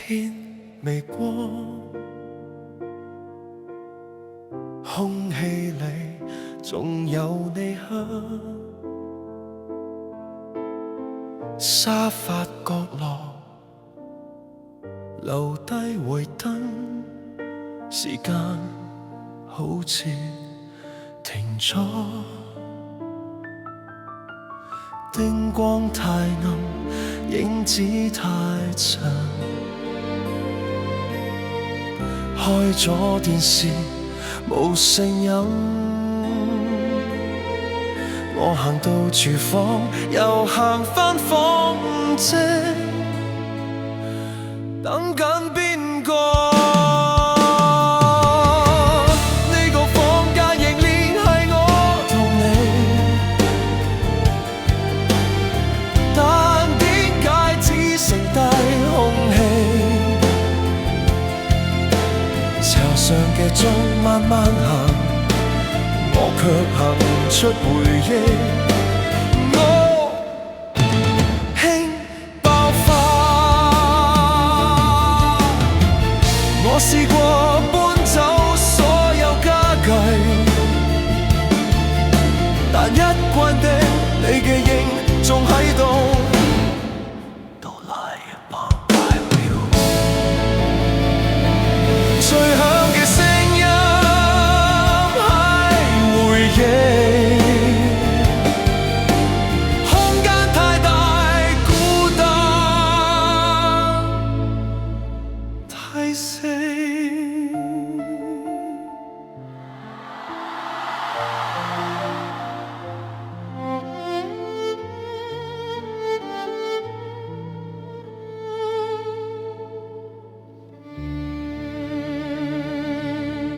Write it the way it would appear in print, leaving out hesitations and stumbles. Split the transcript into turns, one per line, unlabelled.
天微光，空氣裏仲有你香，沙發角落留低回燈，時間好似停咗，燈光太暗，影子太長，開咗電視冇聲音，我行到廚房又行返房啫，等緊邊個？呢個房間仍連係我同你，但點解只剩低空氣？牆上嘅鐘慢慢行，我卻行唔出回憶。我輕爆發，我試過搬走所有家具，但一關的你嘅影仲喺度。都來吧，最響嘅聲音係回憶，空間太大，孤單太少。